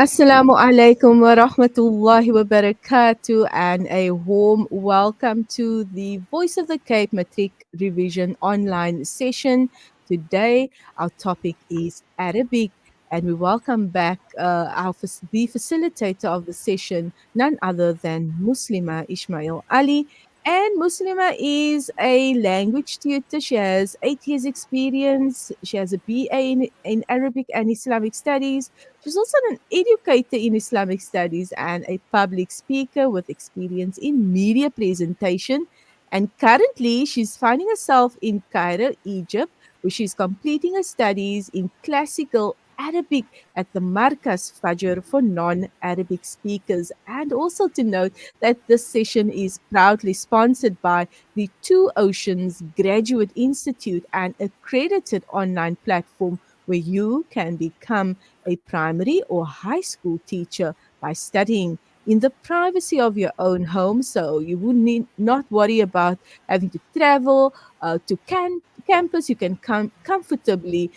Assalamu alaikum wa rahmatullahi wa barakatuh, and a warm welcome to the Voice of the Cape Matric Revision online session. Today, our topic is Arabic, and we welcome back the facilitator of the session, none other than Muslimah Ismail Allie. And Muslima is a language tutor. She has 8 years' experience. She has a BA in Arabic and Islamic Studies. She's also an educator in Islamic studies and a public speaker with experience in media presentation. And currently, she's finding herself in Cairo, Egypt, where she's completing her studies in classical Arabic at the Markaz Fajr for non Arabic speakers. And also to note that this session is proudly sponsored by the Two Oceans Graduate Institute, an accredited online platform where you can become a primary or high school teacher by studying in the privacy of your own home. So you would need not worry about having to travel to campus. You can come comfortably,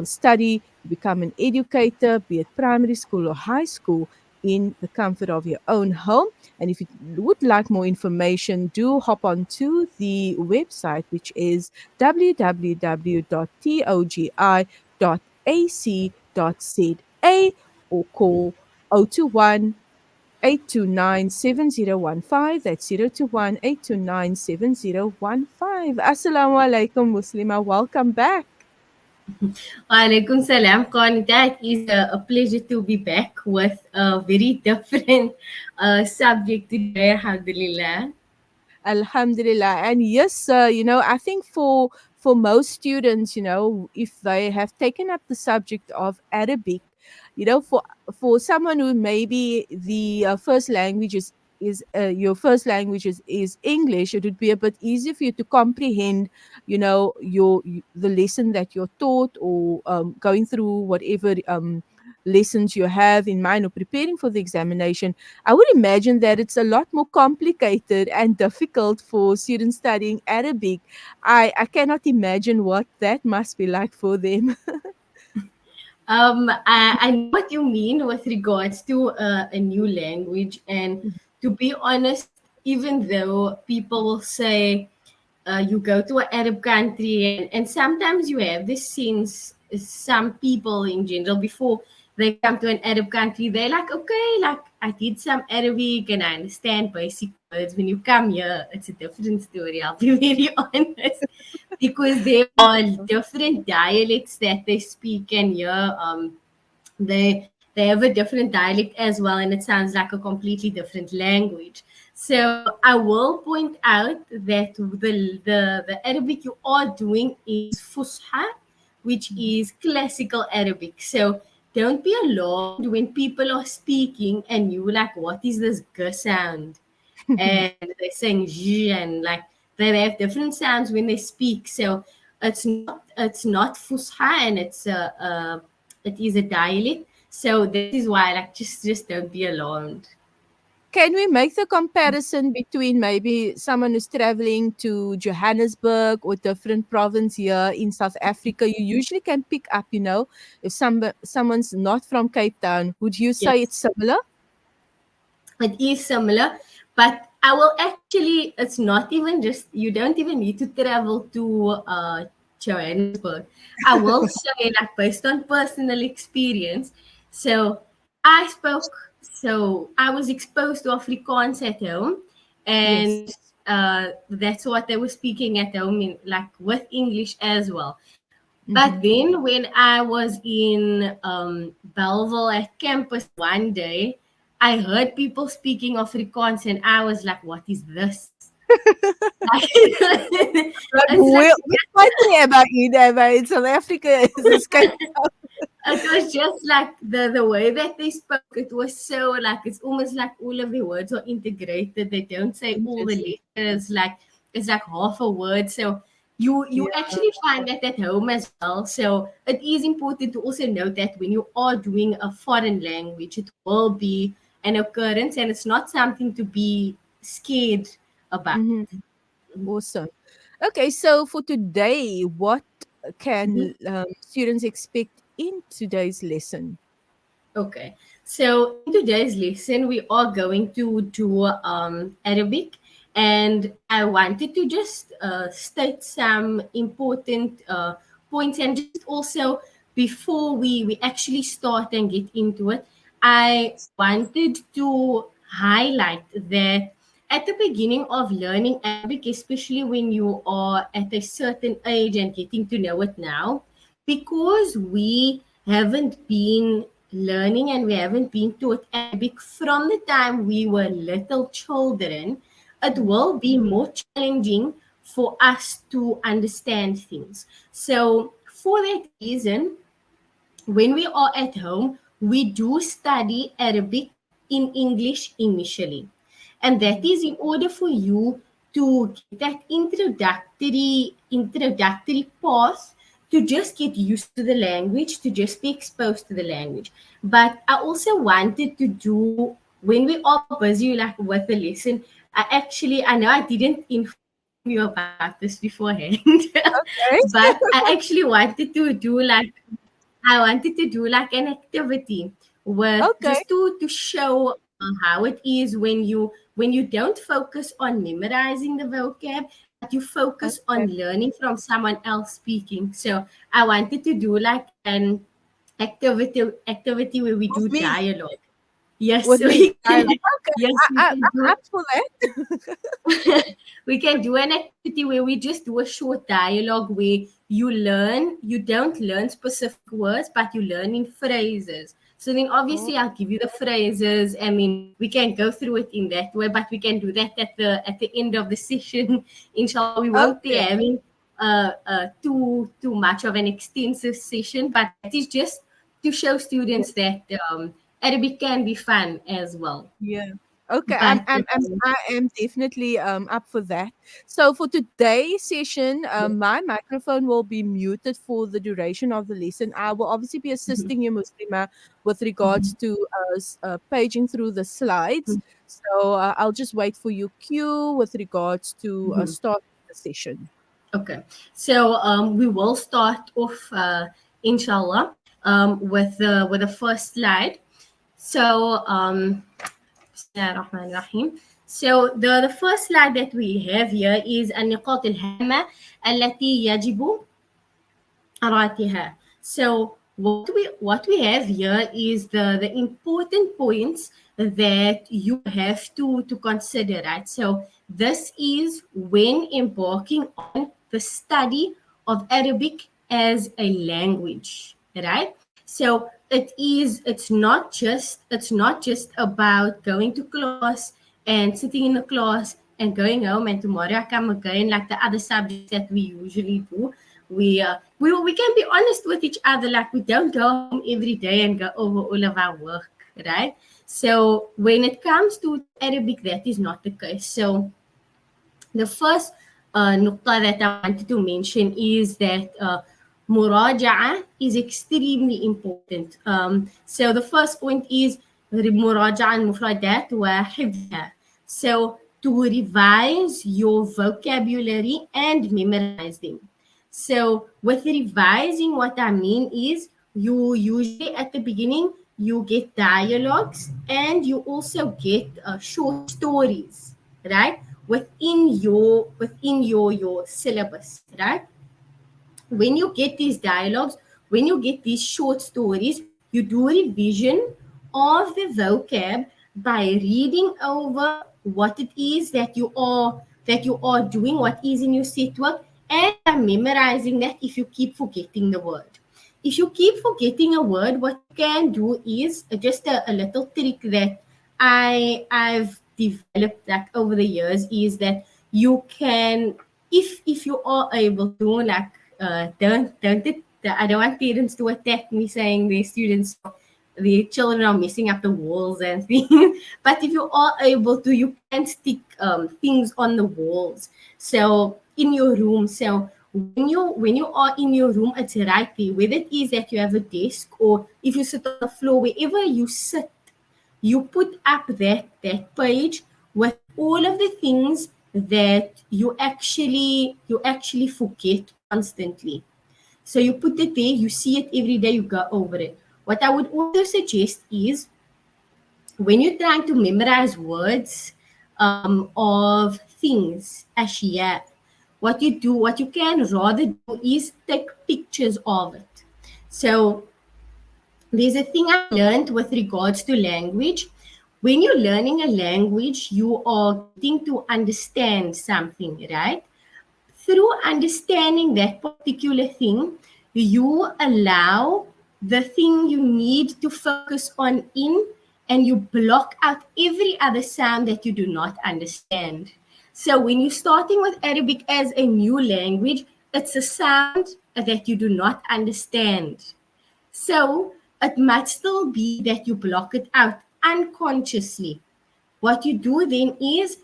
study, become an educator, be it primary school or high school in the comfort of your own home. And if you would like more information, do hop on to the website, which is www.togi.ac.za, or call 021 829 7015. That's 021 829 7015. Assalamu alaikum, Muslima. Welcome back. Walaikum salam, Conita. It is a pleasure to be back with a very different subject today, Alhamdulillah. Alhamdulillah. And yes, I think for most students, if they have taken up the subject of Arabic, for someone who maybe the first language is your first language is English, it would be a bit easier for you to comprehend, the lesson that you're taught, or going through whatever lessons you have in mind, or preparing for the examination. I would imagine that it's a lot more complicated and difficult for students studying Arabic. I cannot imagine what that must be like for them. I know what you mean with regards to a new language, and to be honest, even though people will say you go to an Arab country, and sometimes you have this sense, some people in general, before they come to an Arab country, they're like, okay, like I did some Arabic and I understand basic words. When you come here, it's a different story, I'll be very honest, because there are different dialects that they speak, and here they have a different dialect as well, and it sounds like a completely different language. So I will point out that the Arabic you are doing is Fusha, which is classical Arabic. So don't be alarmed when people are speaking and you like, what is this g sound? And they're saying j, and like they have different sounds when they speak. So it's not Fusha, and it is a dialect. So this is why, like, just don't be alarmed. Can we make the comparison between maybe someone who's traveling to Johannesburg or different province here in South Africa? You usually can pick up, if someone's not from Cape Town. Would you say Yes, it's similar? it is similar, but I will actually. It's not even just, you don't even need to travel to Johannesburg. I will say, like, based on personal experience. So I was exposed to Afrikaans at home, Yes. and that's what they were speaking at home, in, like, with English as well. Mm-hmm. But then when I was in Belleville at campus one day, I heard people speaking Afrikaans, and I was like, what is this? But It's like, we're fighting about it, but in South Africa, it's this kind it was just like the way that they spoke. It was so, like, it's almost like all of the words are integrated. They don't say all interesting. the letters. Like, it's like half a word. So you Yeah. actually find that at home as well. So it is important to also note that when you are doing a foreign language, it will be an occurrence, and it's not something to be scared about. Mm-hmm. Awesome. Okay, so for today, what can students expect in today's lesson? Okay. So in today's lesson, we are going to do Arabic, and I wanted to just state some important points, and just also before we actually start and get into it, I wanted to highlight that at the beginning of learning Arabic, especially when you are at a certain age and getting to know it now, because we haven't been learning and we haven't been taught Arabic from the time we were little children, it will be more challenging for us to understand things. So, for that reason, when we are at home, we do study Arabic in English initially. And that is in order for you to get that introductory path to just get used to the language, to just be exposed to the language. But I also wanted to do, when we are busy like with the lesson, I know I didn't inform you about this beforehand, Okay. but I actually wanted to do like I wanted to do like an activity with Okay. just to show how it is when you don't focus on memorizing the vocab, but you focus Okay. on learning from someone else speaking. So I wanted to do like an activity where we With do me. dialogue. Yes, With me. we Dialogue. can. Okay. Yes, we can I'm do. up for that. We can do an activity where we just do a short dialogue where you don't learn specific words, but you learn in phrases. So then Oh, obviously I'll give you the phrases and then we can go through it in that way, but we can do that at the end of the session. Inshallah, we won't be okay. having too much of an extensive session, but that is just to show Yeah. students that Arabic can be fun as well. Yeah. Okay, But I am definitely up for that. So for today's session, my microphone will be muted for the duration of the lesson. I will obviously be assisting you, Muslima, with regards to paging through the slides. So I'll just wait for your cue with regards to starting the session. Okay, so we will start off, inshallah, with the first slide. So, Bismillahirrahmanirrahim. So the first slide that we have here is النقاط الهامة التي يجب قراءتها. So what we have here is the important points that you have to consider, right? So this is when embarking on the study of Arabic as a language, right? So it's not just about going to class and sitting in the class and going home and tomorrow I come again like the other subjects that we usually do. We can be honest with each other, like we don't go home every day and go over all of our work, right? So when it comes to Arabic, that is not the case. So the first nukta that I wanted to mention is that muraja'a is extremely important. So the first point is muraja'a al-mufradat wa hifdha. So to revise your vocabulary and memorize them. So with revising, what I mean is you usually at the beginning you get dialogues and you also get short stories, right? Within your syllabus, right? When you get these dialogues, when you get these short stories, you do revision of the vocab by reading over what it is that you are doing, what is in your set work, and by memorizing that if you keep forgetting the word. If you keep forgetting a word, what you can do is just a little trick that I've developed like over the years is that you can, if you are able to, like don't it, I don't want parents to attack me saying their students, the children are messing up the walls and things. But if you are able to, you can stick things on the walls. So in your room. So when you are in your room, it's right there. Whether it is that you have a desk or if you sit on the floor, wherever you sit, you put up that page with all of the things that you actually forget constantly. So you put it there, you see it every day, you go over it. What I would also suggest is when you're trying to memorize words of things, ashia, what you can rather do is take pictures of it. So there's a thing I learned with regards to language. When you're learning a language, you are getting to understand something, right? Through understanding that particular thing, you allow the thing you need to focus on in, and you block out every other sound that you do not understand. So when you're starting with Arabic as a new language, it's a sound that you do not understand. So it might still be that you block it out unconsciously. What you do then is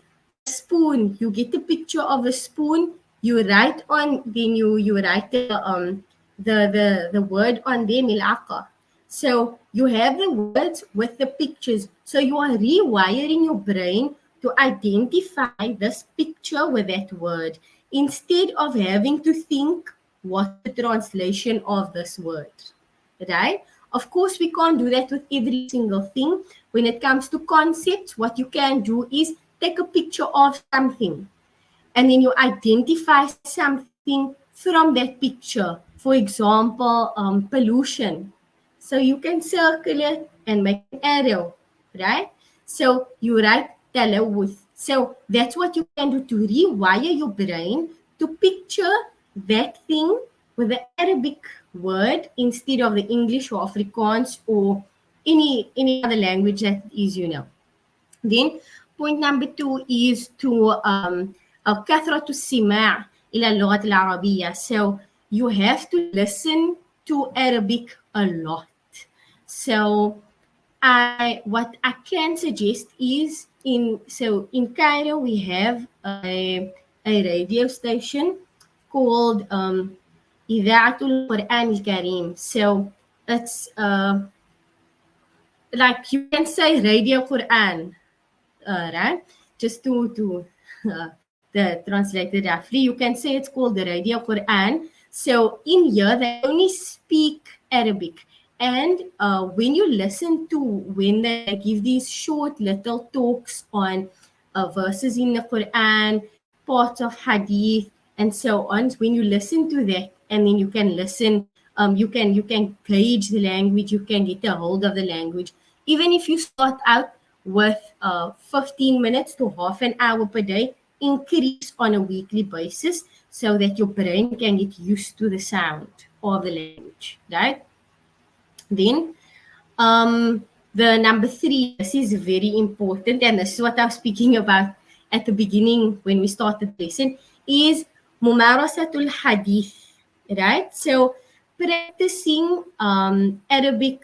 a spoon. You get a picture of a spoon. You write on, then you write the word on there, milaka. So you have the words with the pictures. So you are rewiring your brain to identify this picture with that word instead of having to think what's the translation of this word, right? Of course, we can't do that with every single thing. When it comes to concepts, what you can do is take a picture of something and then you identify something from that picture. For example, pollution. So you can circle it and make an arrow, right? So you write talawuth. So that's what you can do to rewire your brain to picture that thing with the Arabic word instead of the English or Afrikaans or any other language that is, you know. Then point number 2 is to كثرة السماع إلى اللغة العربية. So you have to listen to Arabic a lot. So what I can suggest is in Cairo we have a radio station called إذاعة القرآن الكريم. So it's like you can say Radio Quran, right? Just to the translated roughly, you can say it's called the Radio Quran. So in here, they only speak Arabic. And when you listen to, when they give these short little talks on verses in the Quran, parts of Hadith, and so on, when you listen to that, and then you can listen, you can gauge the language, you can get a hold of the language. Even if you start out with 15 minutes to half an hour per day, increase on a weekly basis so that your brain can get used to the sound of the language, right? Then the number 3, this is very important, and this is what I was speaking about at the beginning when we started the lesson, is mumarasatul hadith, right? So practicing Arabic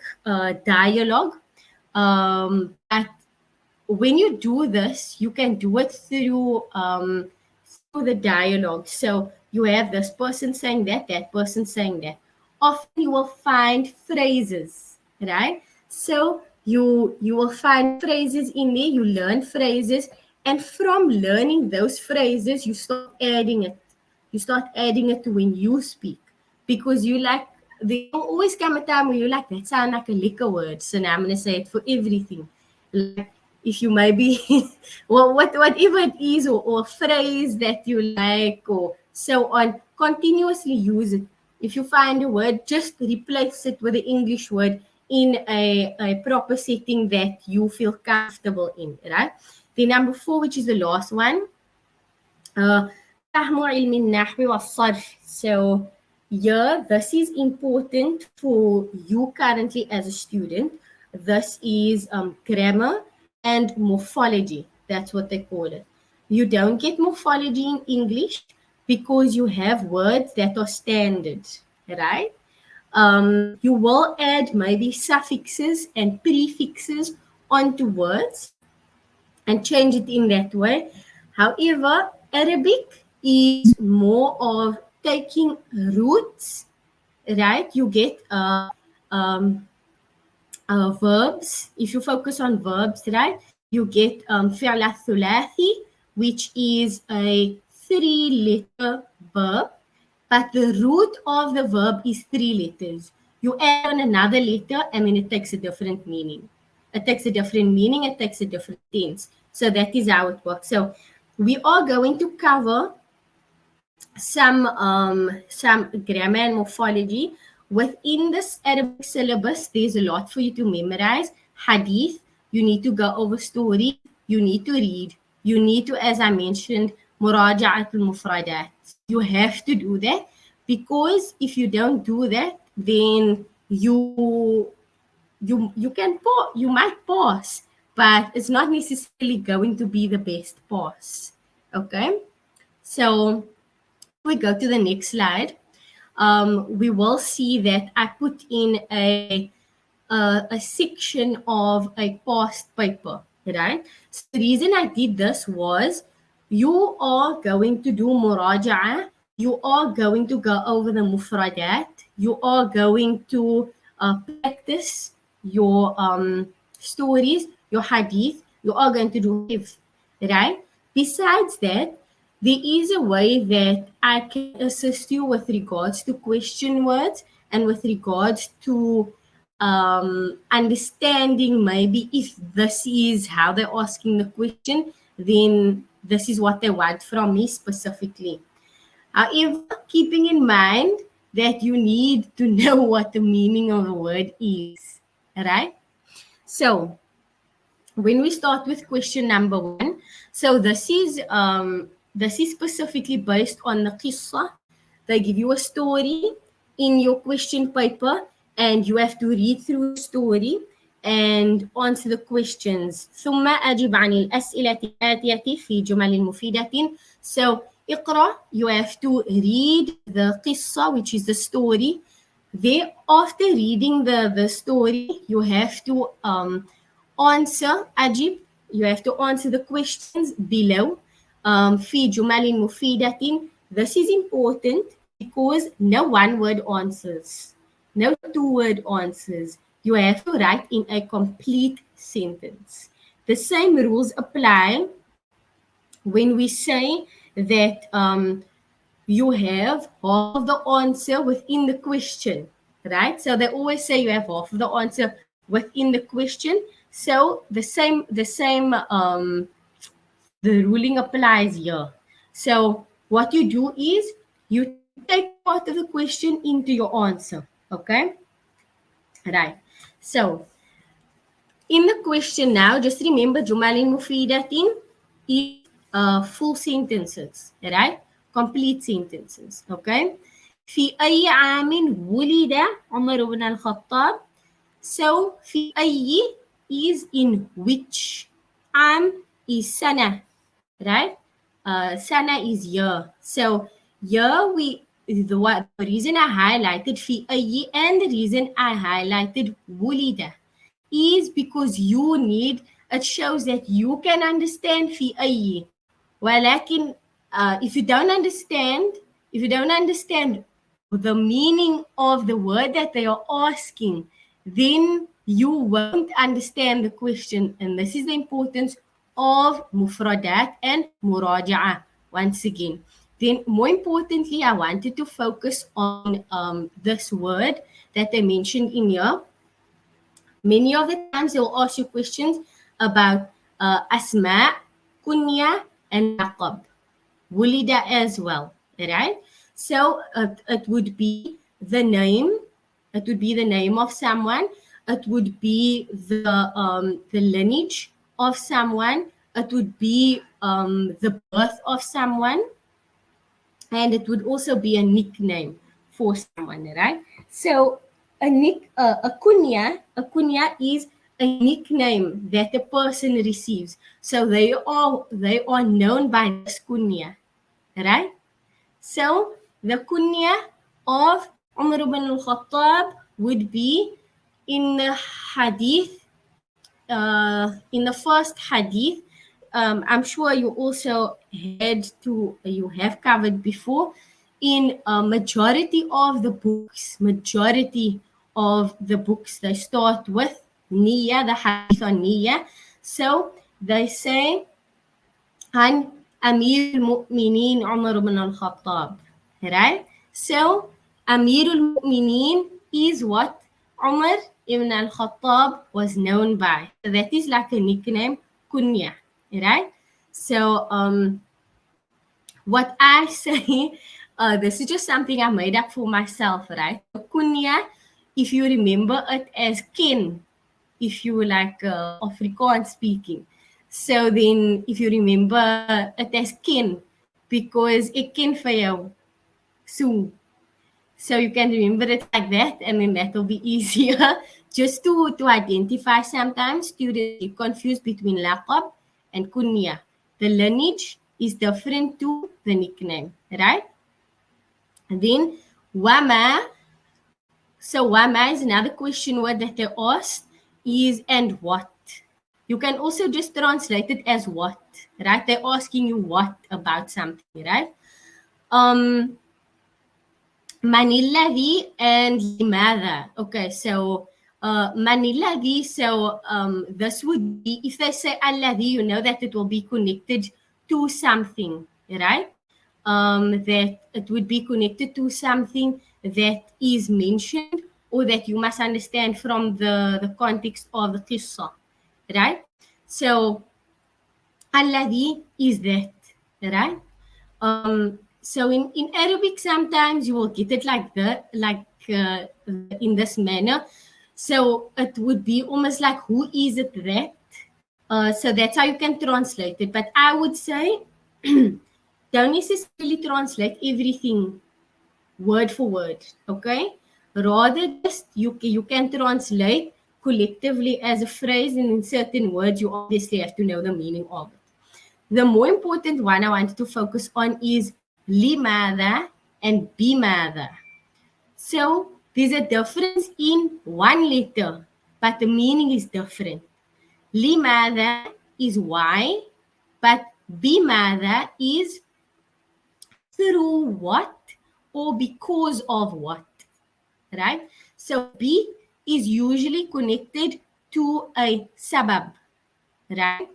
dialogue. But when you do this, you can do it through the dialogue. So you have this person saying that person saying that. Often you will find phrases, right? So you will find phrases in there, you learn phrases, and from learning those phrases, you start adding it. You start adding it to when you speak. Because you like, there will always come a time where you're like, that sounds like a liquor word. So now I'm going to say it for everything. Like, if you maybe, well, whatever it is, or a phrase that you like, or so on, continuously use it. If you find a word, just replace it with the English word in a proper setting that you feel comfortable in, right? The number 4, which is the last one, فهم علم النحو والصرف. So yeah, this is important for you currently as a student. This is grammar and morphology. That's what they call it. You don't get morphology in English because you have words that are standard, right? You will add maybe suffixes and prefixes onto words and change it in that way. However, Arabic is more of taking roots, right? You get verbs. If you focus on verbs, right, you get fi'l thulathi, which is a 3-letter verb, but the root of the verb is 3 letters. You add on another letter and then it takes a different meaning. It takes a different meaning, it takes a different tense. So that is how it works. So we are going to cover some grammar and morphology. Within this Arabic syllabus, there's a lot for you to memorize. Hadith, you need to go over stories, you need to read, you need to, as I mentioned, muraja'at al-mufradat. You have to do that, because if you don't do that, then you might pass, but it's not necessarily going to be the best pass. Okay, so we go to the next slide. We will see that I put in a section of a past paper, right? So the reason I did this was, you are going to do muraja'a, you are going to go over the mufradat, you are going to practice your stories, your hadith, you are going to do hifz, right? Besides that, there is a way that I can assist you with regards to question words and with regards to understanding, maybe if this is how they're asking the question, then this is what they want from me specifically. However, keeping in mind that you need to know what the meaning of the word is, right? So when we start with question number 1, so this is specifically based on the qissa. They give you a story in your question paper, and you have to read through the story and answer the questions. ثم أجب عن الأسئلة الآتية في جمل مفيدة. So اقرأ, you have to read the qissa, which is the story. There, after reading the story, you have to answer أجب, you have to answer the questions below. في جمل مفيدة. This is important because no one word answers, no 2-word answers. You have to write in a complete sentence. The same rules apply when we say that you have half of the answer within the question, right? So they always say you have half of the answer within the question. So the ruling applies here. So what you do is you take part of the question into your answer. Okay, right. So in the question now, just remember Jumalin Mufidatin is full sentences, right? Complete sentences. Okay. في أي عام ولد عمر بن الخطاب. So في أي is in which, عام is سنة, right? Sana is year. So year, the reason I highlighted في أي and the reason I highlighted ولد is because you need, it shows that you can understand في أي. ولكن if you don't understand the meaning of the word that they are asking, then you won't understand the question. And this is the importance of mufradat and muraja'a once again. Then more importantly, I wanted to focus on this word that I mentioned in here. Many of the times they will ask you questions about asma, kunya, and laqab. Wulida as well, right? So it would be the name. It would be the name of someone. It would be the lineage of someone. It would be the birth of someone, and it would also be a nickname for someone, right? So a kunya is a nickname that a person receives. So they are known by this kunya, right? So the kunya of Umar ibn al-Khattab would be in the hadith, in the first hadith. I'm sure you also you have covered before in a majority of the books, they start with Niyya, the hadith on Niyya. So they say, عن أمير المؤمنين عمر بن الخطاب, right? So أمير المؤمنين is what Umar ibn al-Khattab was known by. So that is like a nickname, kunya, right? So what I say, this is just something I made up for myself, right? So kunya, if you remember it as kin, if you like Afrikaans speaking. So then if you remember it as kin, because ek ken vir jou, so you can remember it like that, and then that will be easier. Just to identify, sometimes students get confused between laqab and kunya. The lineage is different to the nickname, right? And then wama. So wama is another question word that they asked, is and what. You can also just translate it as what, right? They're asking you what about something, right? Man alladhi and limadha. Okay, so man alladhi, so this would be, if they say alladhi, you know that it will be connected to something, right? That it would be connected to something that is mentioned, or that you must understand from the context of the qissa, right? So alladhi is that, right? So in Arabic, sometimes you will get it like that, like in this manner. So it would be almost like, who is it that? So that's how you can translate it. But I would say, don't necessarily translate everything word for word, okay? Rather, just you can translate collectively as a phrase, and in certain words, you obviously have to know the meaning of it. The more important one I wanted to focus on is limada and bimada. So there's a difference in one letter, but the meaning is different. Limada is why, but bimada is through what or because of what, right? So B is usually connected to a sabab, right?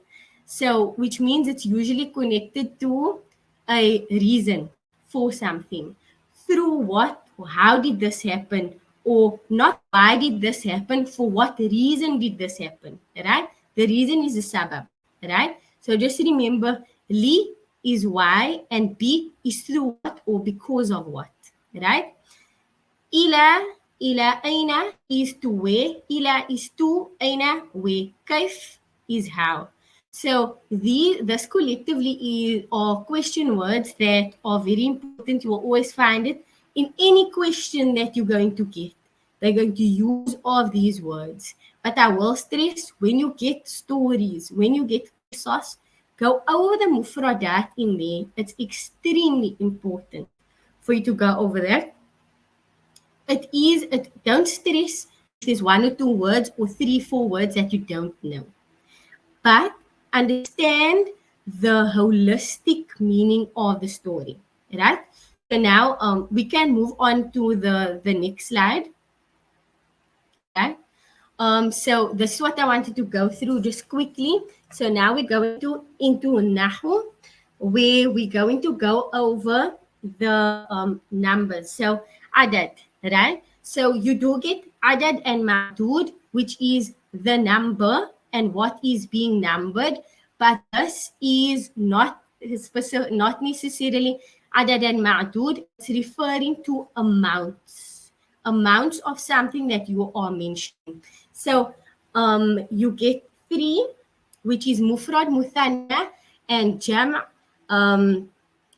So, which means it's usually connected to a reason for something. Through what or how did this happen? Or not why did this happen, for what reason did this happen, right? The reason is the sabab, right? So just remember, li is why and bi is through what or because of what, right? Ila, ila aina is to where, ila is to, aina where, kaif is how. So this collectively are question words that are very important. You will always find it in any question that you're going to get. They're going to use all of these words. But I will stress, when you get stories, when you get qisas, go over the mufradat in there. It's extremely important for you to go over that. Don't stress if there's one or two words or three, four words that you don't know. But understand the holistic meaning of the story, right? So now we can move on to the next slide, right? So this is what I wanted to go through just quickly. So now we're going to into Nahu, where we're going to go over the numbers. So adad, right? So you do get adad and ma'dud, which is the number and what is being numbered, but this is not specific, not necessarily adad and ma'dud. It's referring to amounts of something that you are mentioning. So you get three, which is mufrad, muthanna, and jam'.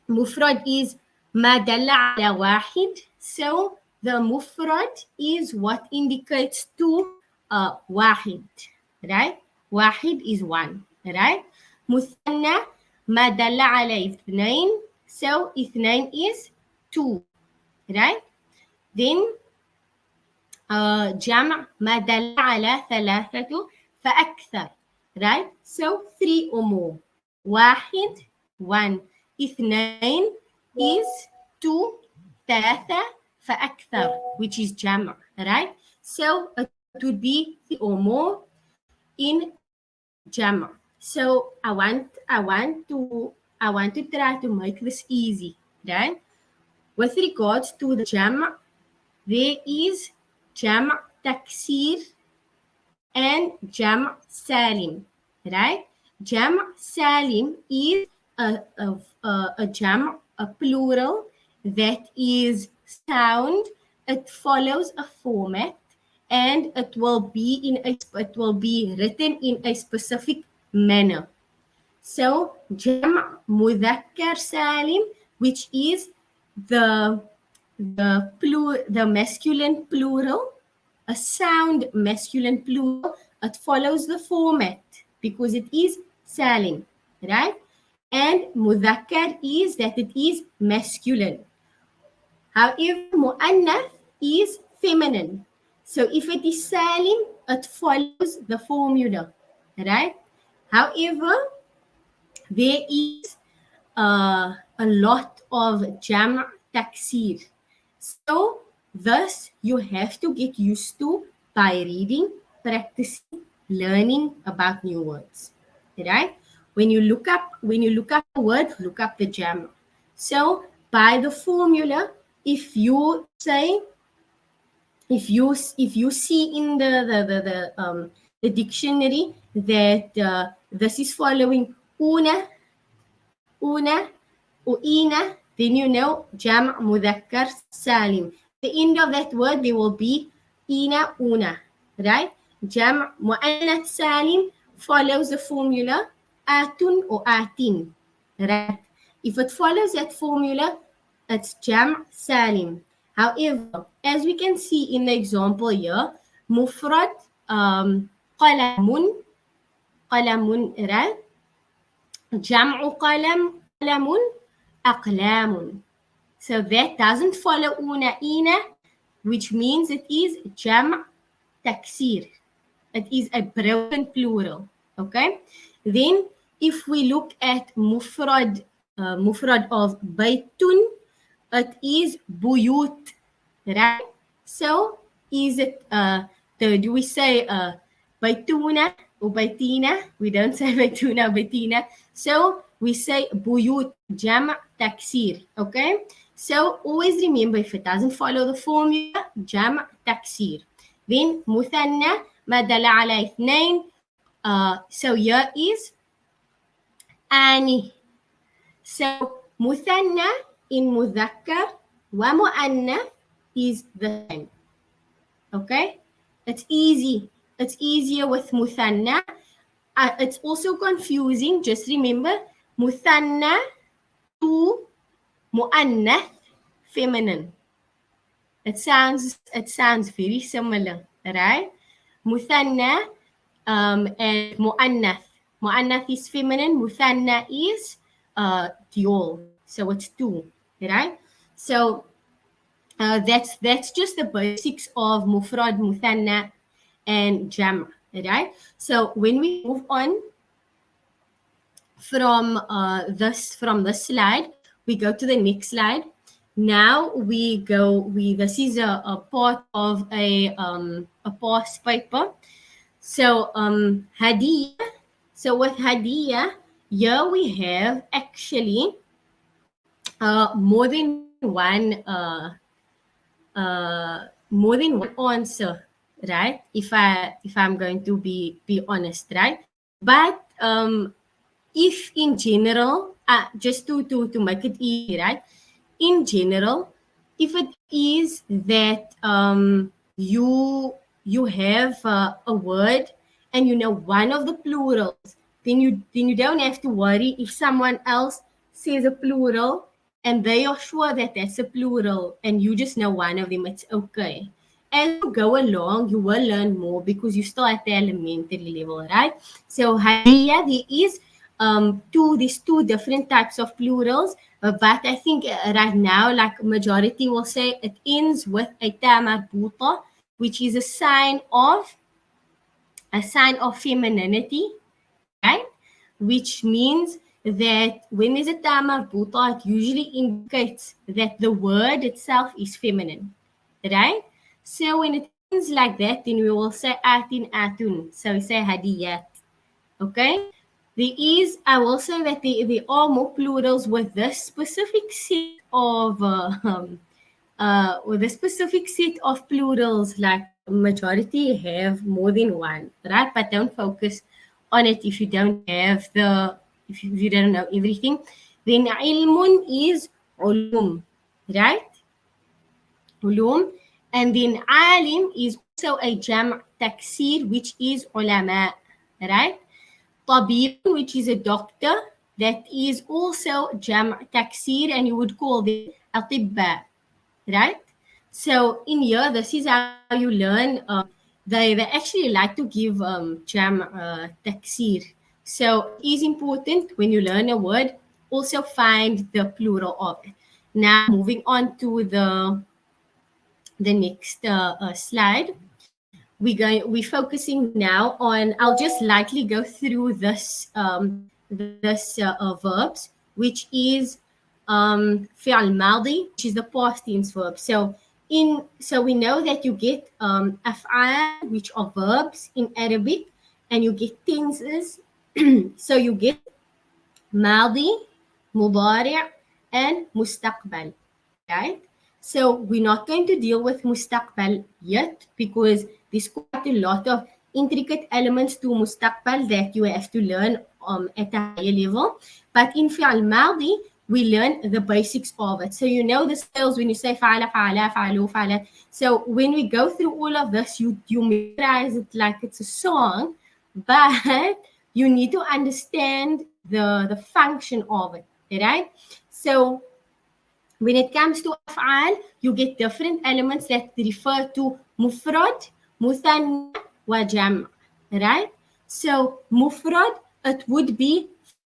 Mufrad is ma dalla ala wahid. So the mufrad is what indicates two wahid, right? Wahid is one, right? Muthanna ma dalla ala ithnain. So ithnain is two, right? Then جمع ما دل على ثلاثة فأكثر, right? So three or more. واحد, one. اثنين is two. ثلاثة فأكثر, which is جمع, right? So it would be three or more in جمع. So I want to try to make this easy, right? With regards to the جمع, there is jam' taksir, and jam' salim, right? Jam' salim is a jam', a plural that is sound. It follows a format, and it will be written in a specific manner. So jam' mudhakkar salim, which is the the masculine plural, a sound masculine plural. It follows the format because it is salim, right? And mudhakkar is that it is masculine. However, mu'annath is feminine. So if it is salim, it follows the formula, right? However, there is a lot of jam' taksir. So thus you have to get used to by reading, practicing, learning about new words. Right? When you look up a word, look up the jam'. So by the formula, if you say if you see in the dictionary that this is following una, uina, then you know jam' mudhakkar salim. At the end of that word, there will be ina, una, right? Jam' mu'annath salim follows the formula atun or atin, right? If it follows that formula, it's jam' salim. However, as we can see in the example here, mufrad qalamun, right? Jam'u qalamun, aqlamun. So that doesn't follow una ina, which means it is jam' taksir. It is a broken plural. Okay. Then if we look at mufrad of baytun, it is buyut, right? So is it do we say baytuna or baytina? We don't say baytuna, baytina. So we say buyut, jam' taksir. Okay. So always remember, if it doesn't follow the formula, jam' taksir. Then muthanna ما دل على اثنين. So here is ani. So muthanna in mudhakkar wa mu'annath is the same. Okay? It's easy. It's easier with muthanna. It's also confusing. Just remember, muthanna to mu'annath, feminine. It sounds very similar, right? Muthanna and mu'annath. Mu'annath is feminine, muthanna is dual. So it's two, right? So that's just the basics of mufrad, muthanna, and jam', right? So when we move on from this slide, we go to the next slide. Now this is a part of a past paper. So hadiyah. So with hadiyah, here we have actually more than one answer, right? If I'm going to be honest, right? But if in general, just to make it easy, right? In general, if it is that you have a word and you know one of the plurals, then you don't have to worry if someone else says a plural and they are sure that that's a plural and you just know one of them. It's okay. As you go along, you will learn more because you're still at the elementary level, right? So hadiyah, there is these two different types of plurals, but I think right now, like majority will say, it ends with a ta marbuta, which is a sign of femininity, right? Which means that when there's a ta marbuta, it usually indicates that the word itself is feminine, right? So when it ends like that, then we will say atin atun. So we say hadiyat. Okay? I will say that there are more plurals with this specific set with a specific set of plurals, like majority have more than one, right? But don't focus on it if you don't have if you don't know everything. Then ilmun is ulum, right? Ulum. And then alim is also a jam' taksir, which is ulama, right? Tabib, which is a doctor, that is also jam' taksir, and you would call them atibba, right? So in here, this is how you learn. They actually like to give jam taksir. So it is important when you learn a word, also find the plural of it. Now moving on to the next slide. We're focusing now on. I'll just lightly go through this verbs, which is fi'al madi, which is the past tense verb. So we know that you get af'al, which are verbs in Arabic, and you get tenses. So you get madi, mudari', and mustaqbal, right? So we're not going to deal with mustaqbal yet because there's quite a lot of intricate elements to mustaqbal that you have to learn at a higher level. But in fi'al madi, we learn the basics of it. So you know the skills when you say fa'ala, fa'ala, fa'alu, fa'ala. So when we go through all of this, you memorize it like it's a song, but you need to understand the function of it, right? So when it comes to af'al, you get different elements that refer to mufrad, muthanna, wa jam', right? So mufrad, it would be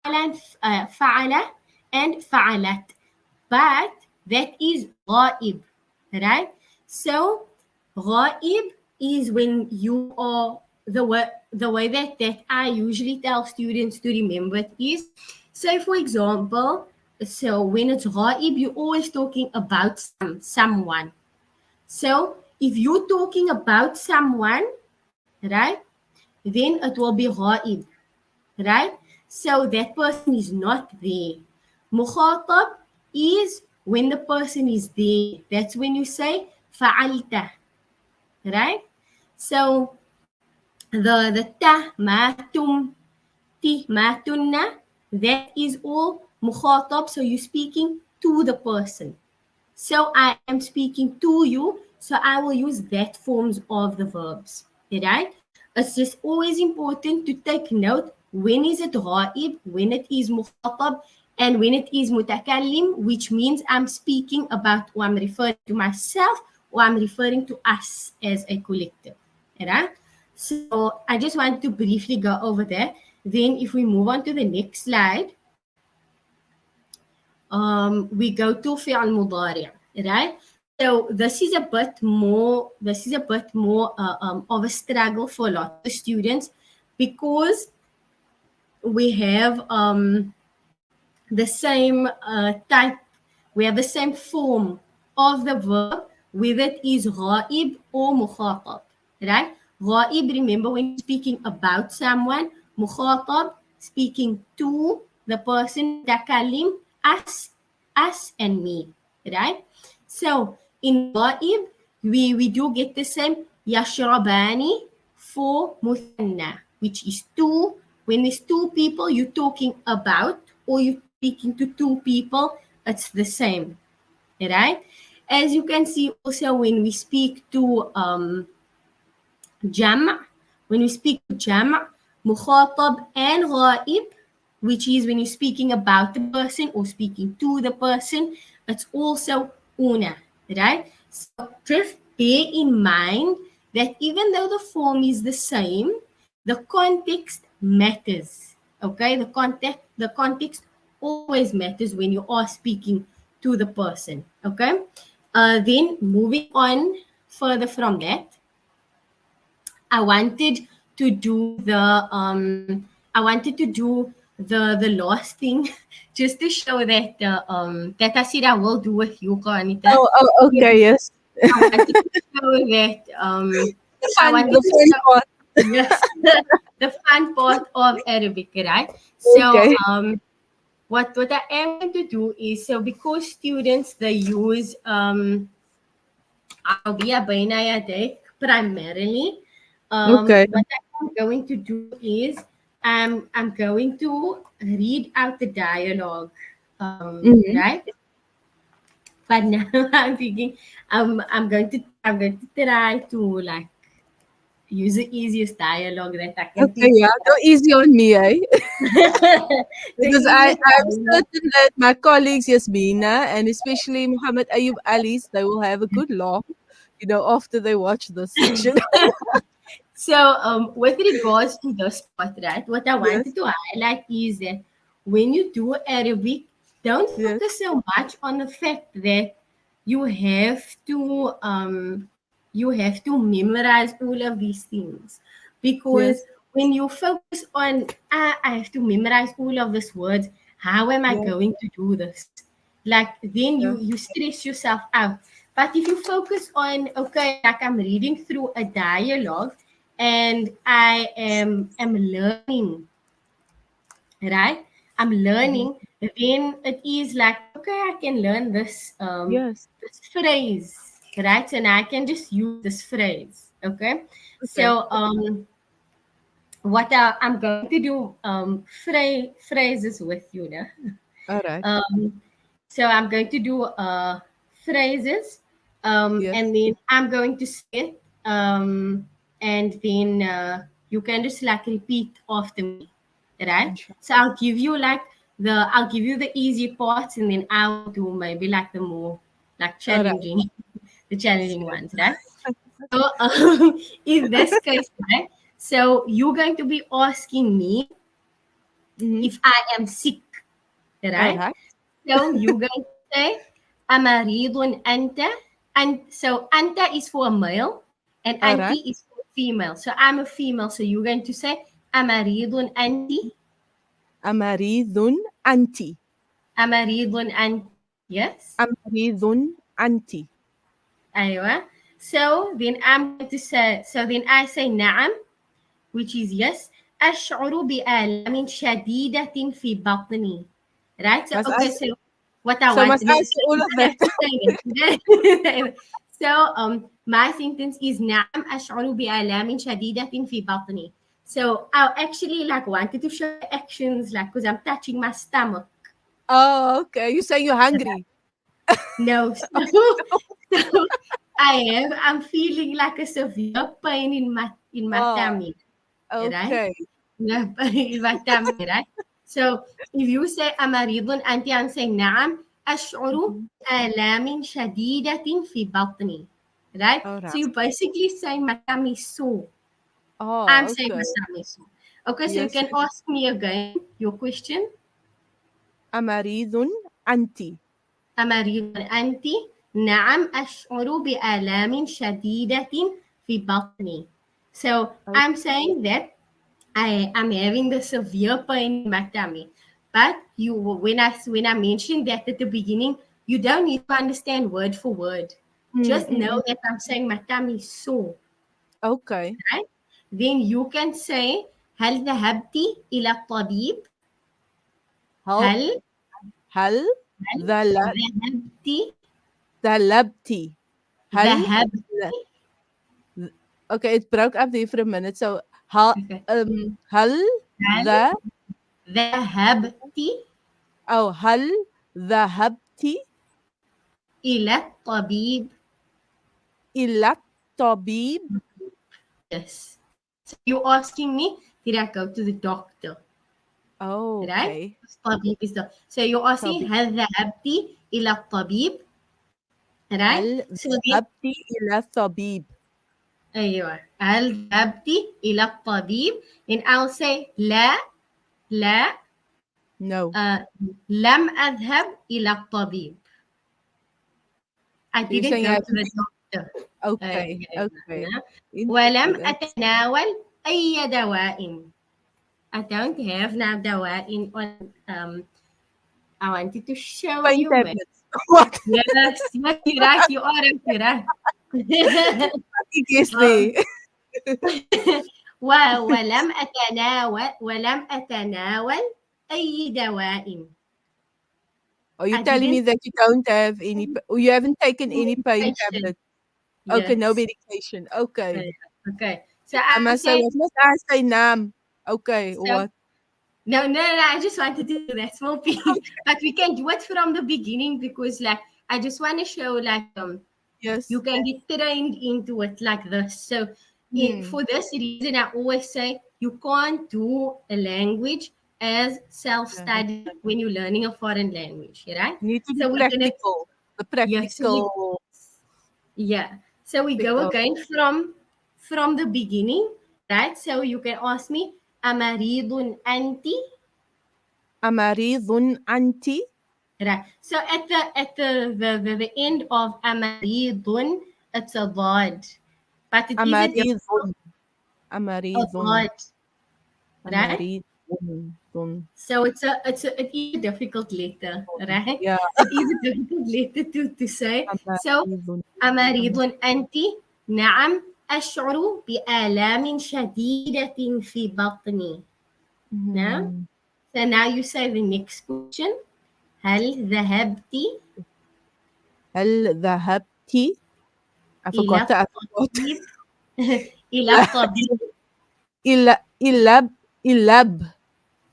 fa'ala and fa'alat, but that is ghaib, right? So ghaib is when you are the way that I usually tell students to remember it is, say for example, so when it's ghaib, you're always talking about someone. So if you're talking about someone, right, then it will be ghaib, right? So that person is not there. Mukhatab is when the person is there. That's when you say fa'alta, right? So the ta, ma, tum, ti, ma, tunna, that is all mukhatab. So you're speaking to the person. So I am speaking to you, so I will use that forms of the verbs, right? It's just always important to take note when is it ghaib, when it is mukhatab, and when it is mutakallim, which means I'm speaking about or I'm referring to myself or I'm referring to us as a collective, right? So I just want to briefly go over that. Then if we move on to the next slide, we go to fi'al mudari', right? So this is a bit more of a struggle for a lot of students because we have the same type, we have the same form of the verb, whether it is ghaib or mukhatab, right? Ghaib, remember when you're speaking about someone, mukhatab, speaking to the person, takalim, us and me, right? So in ghaib, we do get the same yashrabani for muthanna, which is two. When there's two people you're talking about or you're speaking to two people, it's the same, right? As you can see also when we speak to jam', when we speak to jam', mukhatab and ghaib, which is when you're speaking about the person or speaking to the person, it's also una, right? So just bear in mind that even though the form is the same, the context matters. Okay, the context always matters when you are speaking to the person. Okay, then moving on further from that, I wanted to do the last thing just to show that that I said I will do with you, Karnita. Okay, yes. I wanted to show that I wanted The to fun show part. yes the fun part of Arabic, right? So Okay. what I am going to do is, so because students they use I'll be a بين يديك primarily. Okay. What I'm going to do is I'm going to read out the dialogue. Mm-hmm. Right? But now I'm thinking I'm going to try to like use the easiest dialogue that I can Okay, think yeah. Go easy on me, eh? the Because easiest I'm dialogue. certain that my colleagues, Yasmina, and especially Muhammad Ayub Ali's, they will have a good laugh, after they watch this section. So, with regards to this part, right, what I Yes, wanted to highlight is that when you do Arabic, don't yes, focus so much on the fact that you have to um, you have to memorize all of these things, because yes, when you focus on I have to memorize all of these words, how am I yeah, going to do this? Like then yeah, you stress yourself out. But if you focus on, okay, like I'm reading through a dialogue and I am learning, right? I'm mhm, learning, then it is like, okay, I can learn yes. this phrase, right? And I can just use this phrase. Okay. Okay, So what I'm going to do phrases with you now. all right. Um, so I'm going to do phrases, Yes, and then I'm going to say it, and then you can just like repeat after me, right? So inshallah. I'll give you the easy parts, and then I will do maybe like the more like All right. challenging, the challenging Yes. ones, right? So in this case, right? So you're going to be asking me Mm-hmm. if I am sick, All right? right. So you going to say, Amaridun anta. And so anta is for a male and All right. anti is for female. So I'm a female. So you're going to say, Amaridun anti. Amaridun anti. Amaridun anti. Yes. Amaridun anti. Aywa. So then I'm going to say, so then I say na'am, which is yes. أشعر بآلام شديدة في بطني. Right? So Must I okay, say, so what I so want, must no, I you say all of don't that? have to say it. You don't say it. So my sentence is نعم أشعر بآلام شديدة في بطني. So I actually like wanted to show the actions like because I'm touching my stomach. Oh, okay. You say you're hungry. No, so, so I'm feeling like a severe pain in my Oh, tummy, right? okay. Yeah, in my tummy, right? So if you say أمريض أنت, I'm saying نعم أشعر Mhm. بآلام شديدة في بطني, right? All So right. you basically say my tummy is sore. I'm Oh, saying okay. my tummy is sore. Okay, so you Yes, can yes. ask me again your question. Amaridun anti. أمريض أنت؟ نعم أشعر بآلام شديدة في بطني. So Oh, I'm saying that I am having the severe pain in my tummy. But you when I mentioned that at the beginning, you don't need to understand word for word. mm, Just mm, know mm. that I'm saying my tummy is sore, Okay. right? Then you can say هل ذهبت إلى الطبيب؟ هل هل هل هل ذل- ذهبت ذهبتِ؟ هل ذهبت ذ Okay, it broke up there for a minute. So, هل هل ذ ذهبت هل ذهبتِ إلى الطبيب. إلى الطبيب؟ Yes. So you're asking me, did I go to the doctor? Right? Okay. الطبيب is the. So you're asking, طبيب. هل ذهبت إلى الطبيب? Right? هل So then, ذهبتِ إلى الطبيب؟ أيوة. هل ذهبت إلى الطبيب? And I'll say, لا لا No. لم أذهب إلى الطبيب. I So you're didn't saying go I have to to the doctor. okay, Okay. okay. ولم Interesting. أتناول أي دواء. I don't have now دواء on I wanted to show Pain you, man. tablets. What? Yes, yes, you're right. You are right. You're right. Um, Seriously. ولم أتناول أي دواء. Are you I telling me didn't that you don't have any, or you haven't taken take any pain medication. tablet? Okay, no Yes. medication. Okay. Okay. So I I must say, say what must I say, Nam? Okay, or so. what? No, no, no. I just wanted to do that small piece, but we can do it from the beginning because, like, I just want to show, like, you Yes. can get trained into it like this. So, Hmm. for this reason, I always say you can't do a language as Yeah. self-study when you're learning a foreign language, right? You need to be So we're gonna, practical. The yes, so we, practical yeah. So we aspect go of again from the beginning, right? So you can ask me, "Amaridun anti?" amaridun anti, Right. So at the end of amaridun, it's a dad, but it is a amaridun, difficult a amaridun, dad, right? amaridun, dun. So it is a difficult letter, right? Yeah, It is a difficult letter to say. So amaridun. amaridun anti? نعم أشعر بآلام شديدة في بطني. Now, Hmm. so now you say the next question. هل ذهبت هل ذهبتِ I إلى forgot I forgot. الطبيب إلى الطبيب إلى إلى إلى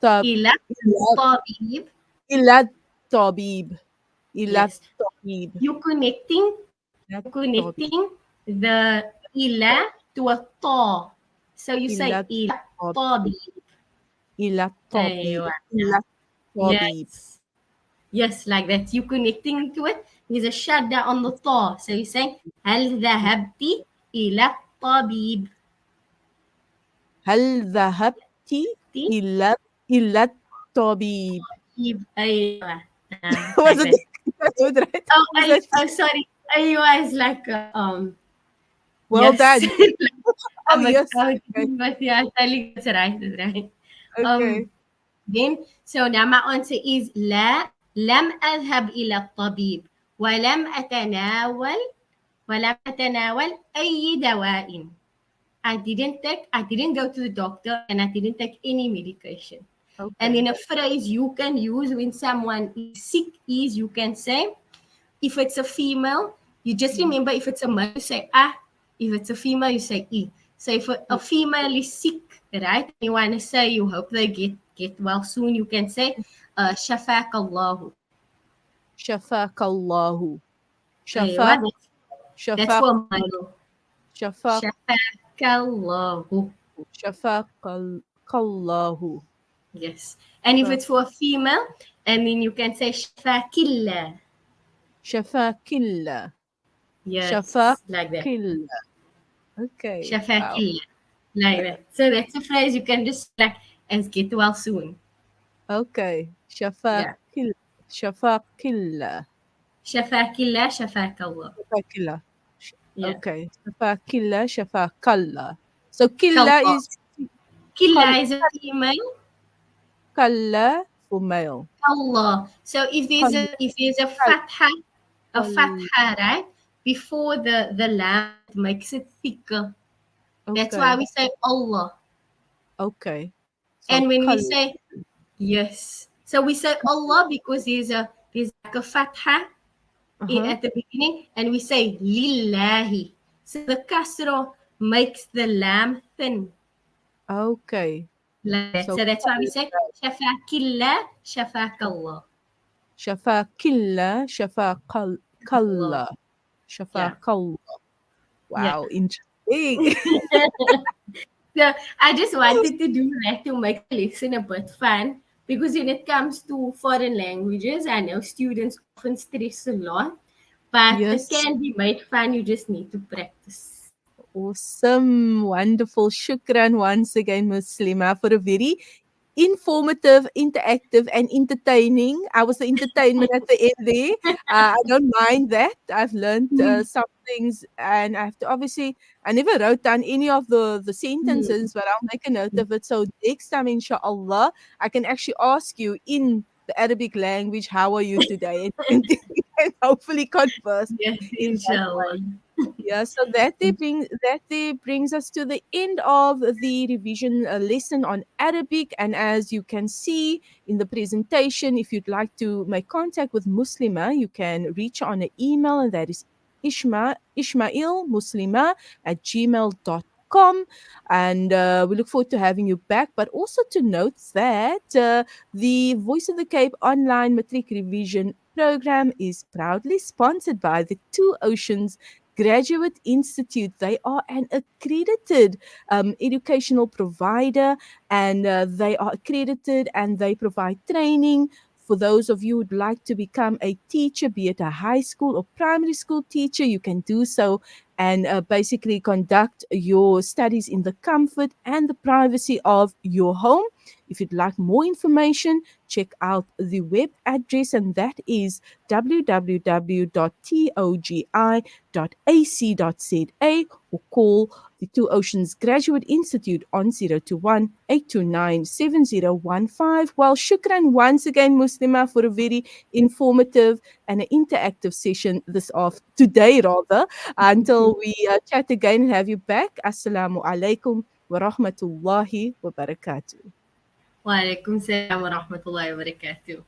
طب إلى إلى الطبيب. إلى الطبيب إلى Yes, الطبيب you إلى الطبيب connecting the إلى to a طا. So you إلى say إلى الطبيب الطبيب. إلى الطبيب أيوة. إلى الطبيب Yes. Yes, like that. You connecting to it. There's a shadda on the طا. So you say هل ذهبت إلى الطبيب؟ هل ذهبتِ تي إلى الطبيب طبيب. أيوة. was Like it that. was it right Oh, was that sorry. أيوة is like well yes. done oh I'm a, yes okay but yeah, telling that's right, that's right. okay Then so now my answer is لا لم أذهب إلى الطبيب ولم أتناول أي دواء. I didn't go to the doctor and I didn't take any medication. And okay then a phrase you can use when someone is sick is you can say, if it's a female, you just Mhm. remember if it's a male, you say ah. If it's a female, you say e. So if a female is sick, right, and you want to say you hope they get well soon, you can say shafak Allahu. شفاك الله Aywa, شفاك that's شفاق for male. شفاق Shafak Allahu. شفاق الله Yes. And if it's for a female, and then you can say shafakillah. شفاك الله شفاك Yes, like that. الله okay wow Shafakillah. Like that. So that's a phrase you can just like and get well soon. okay شفاك Yeah. شفاك الله Shafakillah, shafakallah. شفاك الله Yeah. okay شفاك الله شفاك الله so killa Kallah. is Killa kal is a female. kalla for male Allah. So kal if there's kal a kal fatha, right? Before the lam, it makes it thicker. That's why okay we say Allah. okay so And when we kal say yes, so we say Allah because there's like a fatha uh-huh at the beginning, and we say lillahi. So the kasra makes the lam thin. okay Like that. so So that's why we say kal shafakillah, shafakallah. شفاكilla شفاقل Allah. كلا Yeah. شفاقل Yeah. wow interesting So I just wanted to do that to make the lesson a bit fun because when it comes to foreign languages, I know students often stress a lot, but it yes can be made fun. You just need to practice. awesome wonderful shukran once again Muslima for a very informative, interactive, and entertaining. I was the entertainment at the end there. I don't mind that. I've learned Hmm. some things, and I have to obviously. I never wrote down any of the Hmm. sentences, but I'll make a note of it. So next time, inshallah, I can actually ask you in the Arabic language, "How are you today?" and hopefully converse Yes, in that inshallah. way. Yeah, so that they brings us to the end of the revision lesson on Arabic. And as you can see in the presentation, if you'd like to make contact with Muslima, you can reach her on an email, and that is Ismail Muslimah at gmail.com. And we look forward to having you back, but also to note that the Voice of the Cape online matric revision program is proudly sponsored by the Two Oceans Graduate Institute. They are an accredited educational provider, and they are accredited and they provide training for those of you who'd like to become a teacher, be it a high school or primary school teacher. You can do so and basically conduct your studies in the comfort and the privacy of your home. If you'd like more information, check out the web address, and that is www.togi.ac.za, or call the Two Oceans Graduate Institute on 021 829 7015. Well, shukran once again, Muslima, for a very informative and an interactive session today rather. Until we chat again and have you back. Assalamu alaikum wa rahmatullahi wa barakatuh. Wa alaikum salam wa rahmatullahi wa barakatuh.